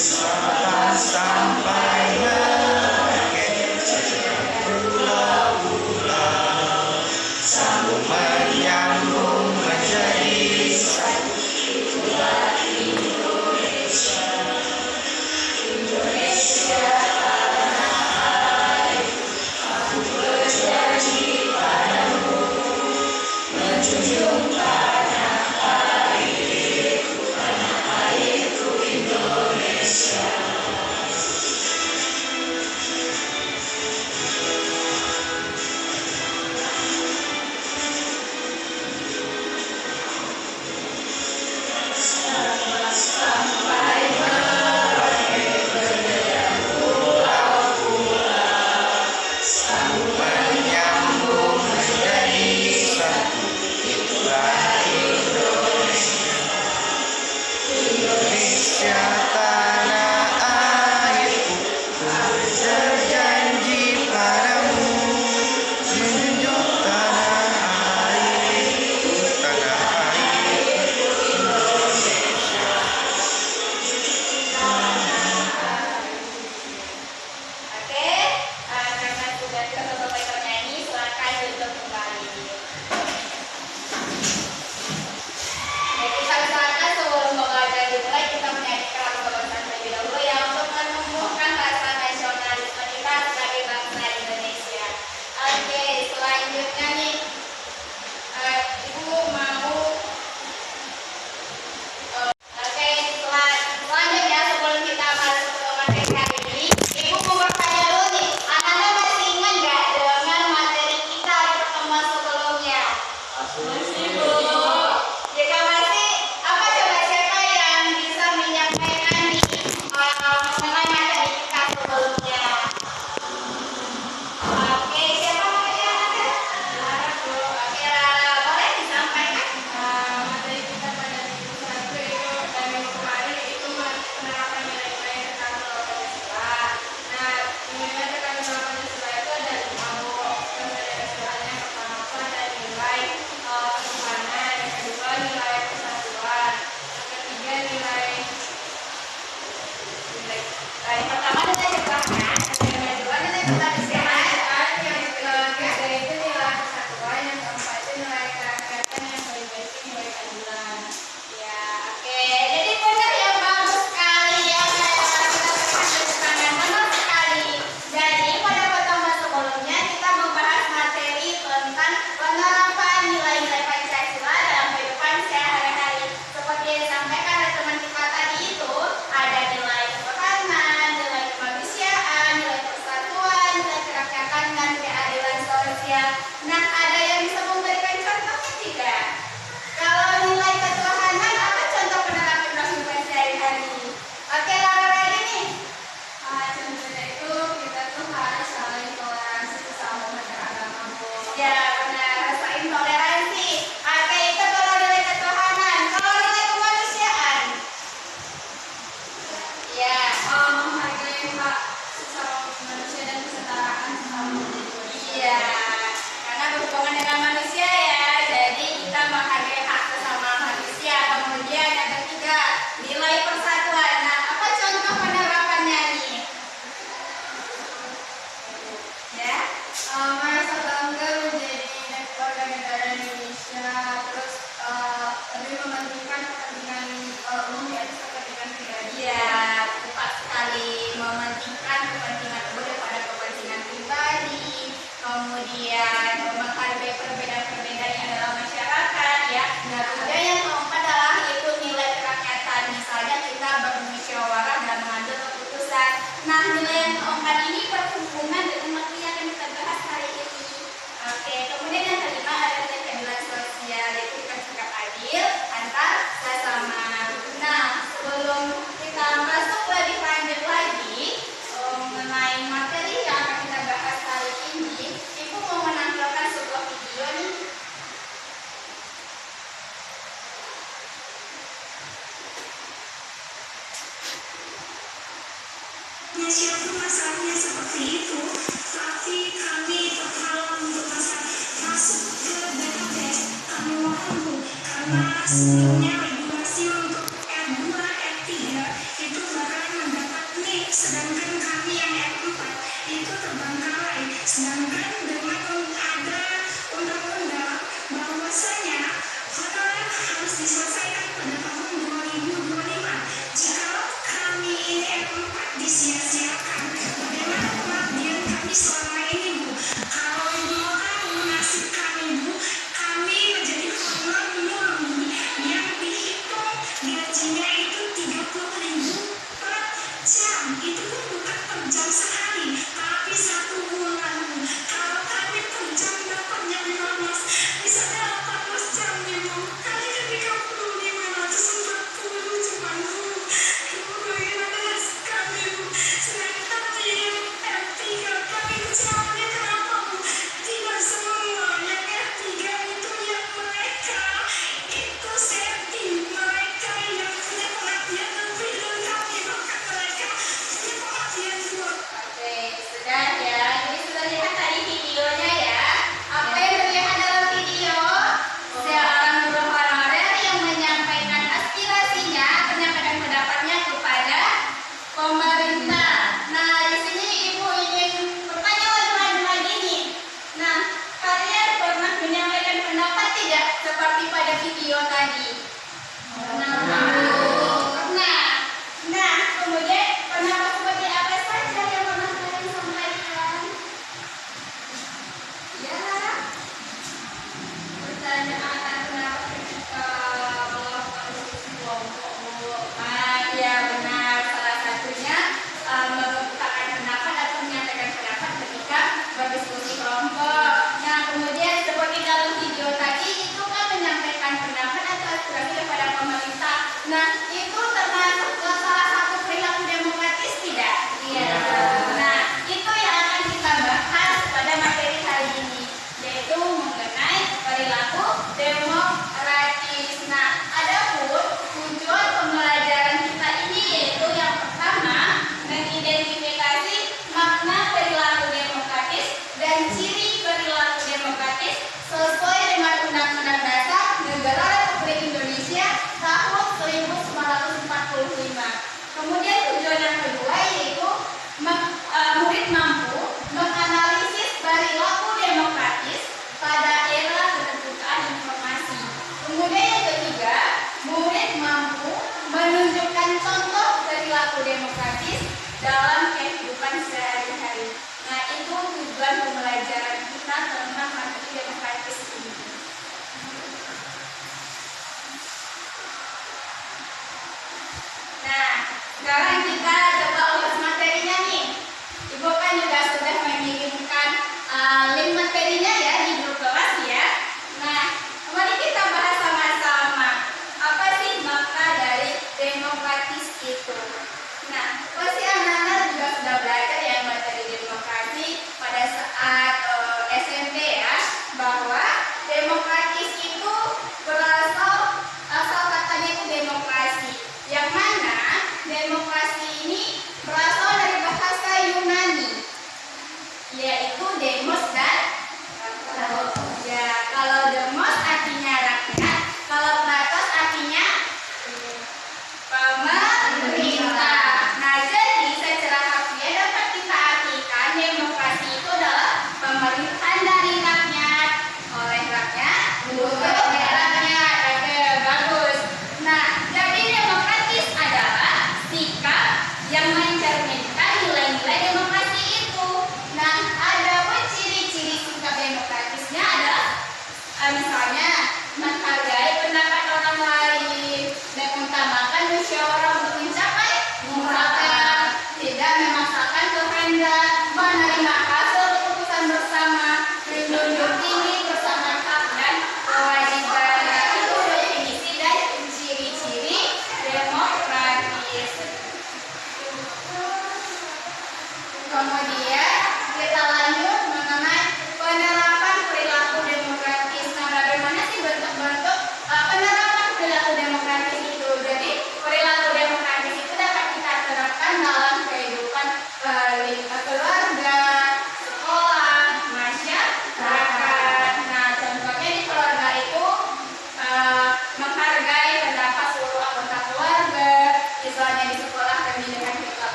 sampai berakhir sejak pulau-pulau sambung menyambung menjadi satu. Itulah Indonesia, Indonesia tanah airku. Aku berjanji padamu menjunjung tanah airku Indonesia. Sampai berakhir bendera pulau-pulau sambung menyambung menjadi satu. Itulah Indonesia, Indonesia tanah airku. Ku berjanji padamu menjunjung tanah airku Indonesia. Oke, karena sudah kita selesai bernyanyi, silakan duduk kembali. Jadi kita usahakan sebelum pembelajaran dimulai kita menyanyikan lagu kebangsaan terlebih dahulu yang untuk menumbuhkan rasa nasionalisme kita sebagai bangsa Indonesia. Oke, selanjutnya nih, Ibu mau. Oke, selanjutnya sebelum kita masuk ke materi hari ini, Ibu mau bertanya dulu nih, anak-anak masih ingat nggak dengan materi kita di pertemuan sebelumnya? Masih, Bu. Jika masih, apa coba siapa yang bisa menyampaikan nih mengenai materi kita sebelumnya? Oke, siapa namanya anak? Bu. Oke, Rara, boleh disampaikan? Materi kita pada minggu satu itu dan minggu kemarin itu penerapan nilai-nilai Pancasila. Nah, nilai Pancasila itu ada 5 Bu. Pancasila-nya pertama itu ada nilai ketuhanan, yang kedua nilai persatuan, yang ketiga nilai pertama nilai ketuhanan, yang kedua nilai kemanusiaan, yang ketiga itu nilai persatuan, yang keempat itu nilai kerakyatan, yang kelima itu nilai keadilan. Ya, oke. Jadi benar ya, bagus sekali ya. Kita berikan tangan, benar sekali. Jadi pada pertemuan sebelumnya kita membahas materi tentang penerapan nilai-nilai Pancasila dalam kehidupan sehari-hari. Seperti yang disampaikan oleh teman kita tadi itu, ada nilai ketuhanan, nilai kemanusiaan, nilai persatuan, nilai kerakyatan, dan keadilan sosial. Nah, ada yang bisa memberikan contohnya tidak? Kalau nilai ketuhanan, apa contoh penerapan dalam kehidupan sehari-hari? Oke, Lara ready nih? Contohnya itu kita tuh harus saling toleransi sesama umat beragama, Bu. Ya, benar, rasain toleransi. Oke, itu kalau nilai ketuhanan. Kalau nilai kemanusiaan? Ya, menghargai hak sesama manusia dan kesetaraan sesama manusia. Iya, karena berhubungan dengan manusia ya, jadi kita menghargai hak sesama manusia. Kemudian yang ketiga, nilai persatuan. Nah, apa contoh penerapannya nih? Ya, merasa bangga menjadi warga negara Indonesia, terus lebih mementingkan kepentingan umum di atas kepentingan pribadi. Ya, tepat sekali, mementingkan kepentingan umum daripada kepentingan pribadi. Kemudian menghargai perbedaan-perbedaan yang dalam masyarakat ya. Nah, kemudian yang keempat adalah itu nilai kerakyatan. Misalnya kita bermusyawarah dan mengambil keputusan. Nah, nilai yang keempat ini berhubungan dengan materi yang akan kita bahas hari ini. Oke, kemudian yang kelima ada nilai keadilan sosial, yaitu kita sikap adil antar sesama. Nah, sebelum kita masuk lebih lanjut lagi mengenai materi yang akan kita bahas hari ini, Ibu mau menampilkan sebuah video nih. Siapa masalahnya seperti itu, tapi kami berhalang untuk masuk ke BKPS. Kami mohon Bu, karena sebelumnya regulasi untuk R2, R3 itu bakalan sedangkan kami yang F4 itu terbengkalai. Sedangkan dengan ada undang-undang bahwasanya honorer harus diselesaikan pada tahun 2025. Jika kami ini F4 disia-siakan, bagaimana pengabdian kami selama ini, Bu? Kalau Ibu mau tahu nasib kami, Bu, kami menjadi honor murni yang dihitung gajinya itu 30.000 per jam. Itu pun bukan per jam sehari, tapi 1 bulan, Bu. Kalau kami per jam dapatnya 15, bisa 18 jam nih, Bu. Kali kan 30.540 cuman, Bu. Ibu bagaimana nasib kami, Bu? Sedangkan di F3 kami kecewaannya kenapa, Bu? Tidak semua yang F3 itu yang mereka itu safety, mereka yang punya pengabdian lebih dari kami, bahkan mereka punya pengabdian 2. Oke, sudah ya. Jadi sudah lihat tadi videonya ya. Apa yang terlihat dalam video? Seorang guru honorer yang menyampaikan aspirasinya, menyampaikan pendapatnya kepada pemerintah. Nah, di sini Ibu ingin bertanya lagi nih. Nah, kalian pernah menyampaikan pendapat tidak seperti pada video tadi? Pernah. Nah, kemudian pendapat seperti apa saja yang pernah kalian sampaikan? Ya, pertanyaan pendapat ketika melakukan diskusi kelompok, Bu. Ya benar, salah satunya mengungkapkan pendapat atau menyampaikan pendapat ketika berdiskusi kelompok. Nah, kemudian seperti dalam video tadi itu kan menyampaikan pendapat atau aspirasi kepada pemerintah. Nah, itu termasuk salah satu perilaku demokratis tidak? Iya. Nah, itu yang akan kita bahas pada materi hari ini, yaitu mengenai perilaku demokratis. Nah, adapun tujuan pembelajaran kita ini yaitu yang pertama, mengidentifikasi makna perilaku demokratis dan ciri perilaku demokratis sesuai dengan Undang-Undang Dasar Negara Republik Indonesia tahun 1945. Kemudian tujuan yang kedua yaitu murid mampu menganalisis perilaku demokratis pada era keterbukaan informasi. Kemudian yang ketiga, murid mampu menunjukkan contoh perilaku demokratis dalam kehidupan sehari-hari. Nah, itu tujuan pembelajaran kita tentang materi demokratis ini. Nah, sekarang kita coba ulas materinya nih. Ibu kan juga sudah mengirimkan link materinya ya di grup kelas ya. Nah, mari kita bahas sama-sama. Apa sih makna dari demokratis itu? Nah, pasti anak-anak juga sudah belajar ya materi demokrasi pada saat SMP ya, bahwa demokratis itu berasal asal katanya itu demokrasi. Yang mana demokrasi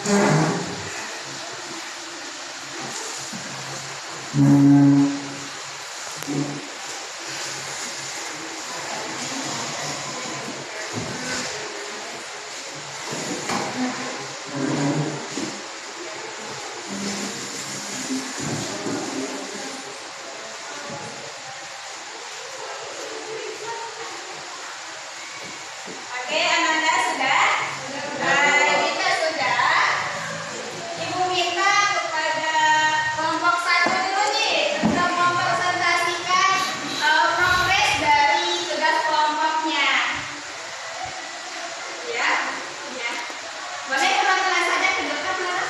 Oke, Ananda sudah? Kita sudah. Ibu minta kepada kelompok 1 dulu nih untuk mempresentasikan progres dari tugas kelompoknya. Ya, ya. Boleh pelan-pelan saja ke depan, Lara.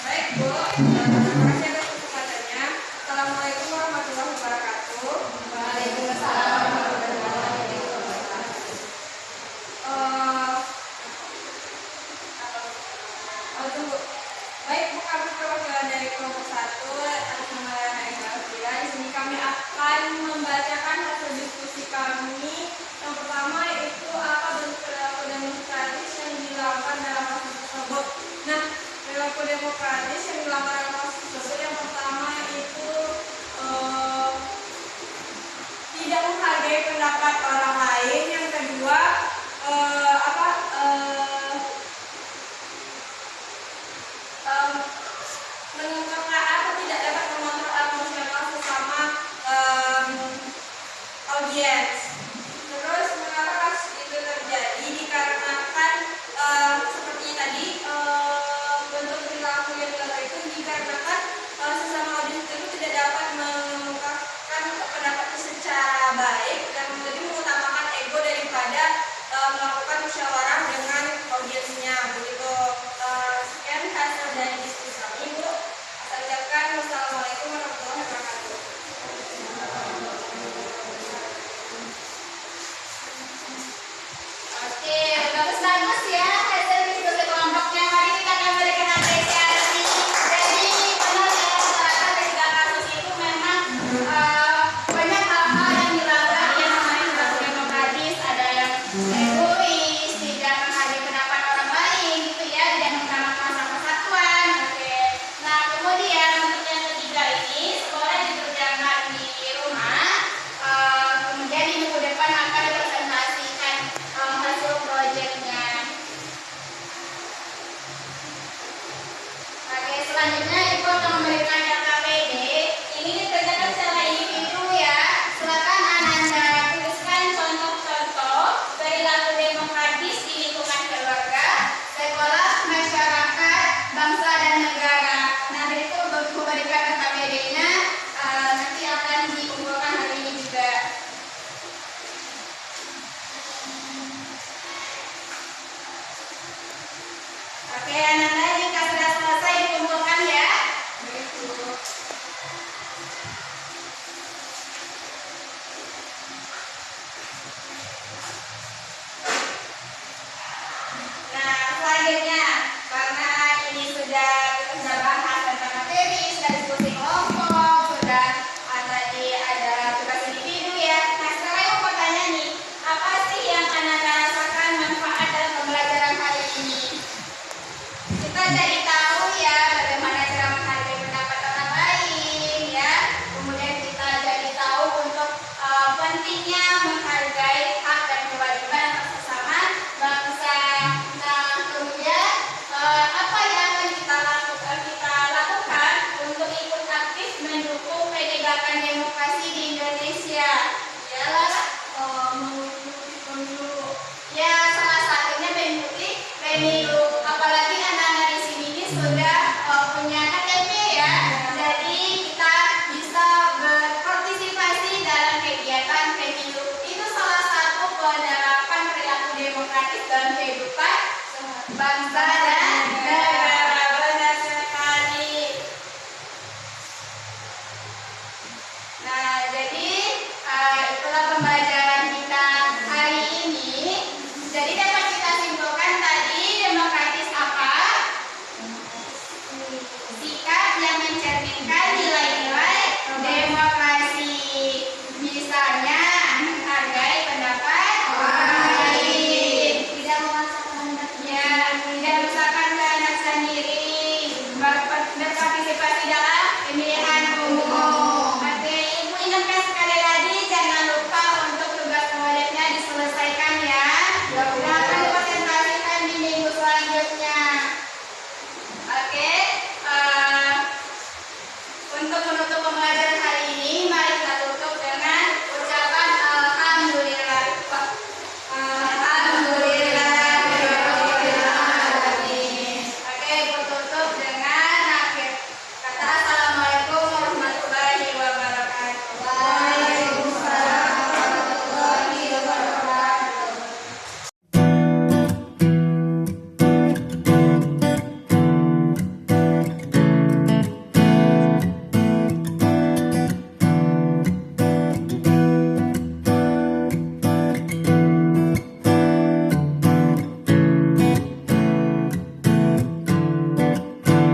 Baik, Bu. Terima kasih atas kesempatannya. Assalamualaikum warahmatullahi wabarakatuh. Waalaikumsalam warahmatullahi wabarakatuh. Tunggu. Baik, Bu, kami perwakilan dari kelompok 1 atas nama Lana Eka. Di sini kami akan membacakan hasil diskusi kami. Yang pertama yaitu apa bentuk perilaku demokratis yang dilakukan dalam kasus tersebut. Nah, perilaku demokratis yang dilakukan dalam kasus tersebut yang pertama itu tidak menghargai pendapat orang lain. Yang kedua tidak dapat mengontrol emosional sesama audiens. Terus mengapa kasus itu terjadi dikarenakan seperti tadi bentuk perilaku yang dilakukan itu dikarenakan sesama audiens itu tidak dapat mengungkapkan pendapatnya secara baik dan lebih mengutamakan ego dan misalnya